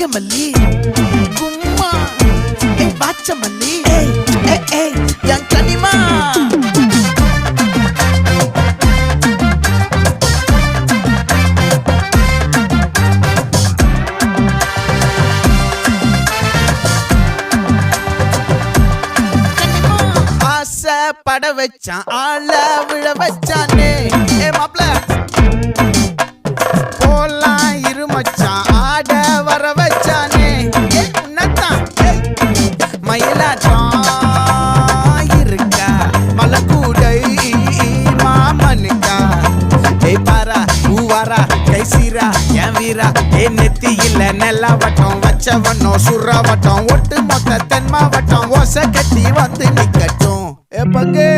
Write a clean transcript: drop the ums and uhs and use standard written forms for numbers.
நாகமல்லி கும்மா பாச்சமல்லி என் கனிமா பட வச்சான் ஆள விழ வச்சானே மாப்ள போலாம் இருமச்சான் ஆட வர வச்சானே உன்னதான் மயிலாட்டம் இருக்கா மலக்கூடை மாமனுக்கா பாரா பூவாரா கைசீரா என் வீரா நெத்தி இல்ல நெல்லாவட்டம் வச்சவட்டம் சுறாவட்டம் ஒட்டு மொத்த தென் மாவட்டம் ஓசை கட்டி வந்து நிக்கட்டும் பங்கே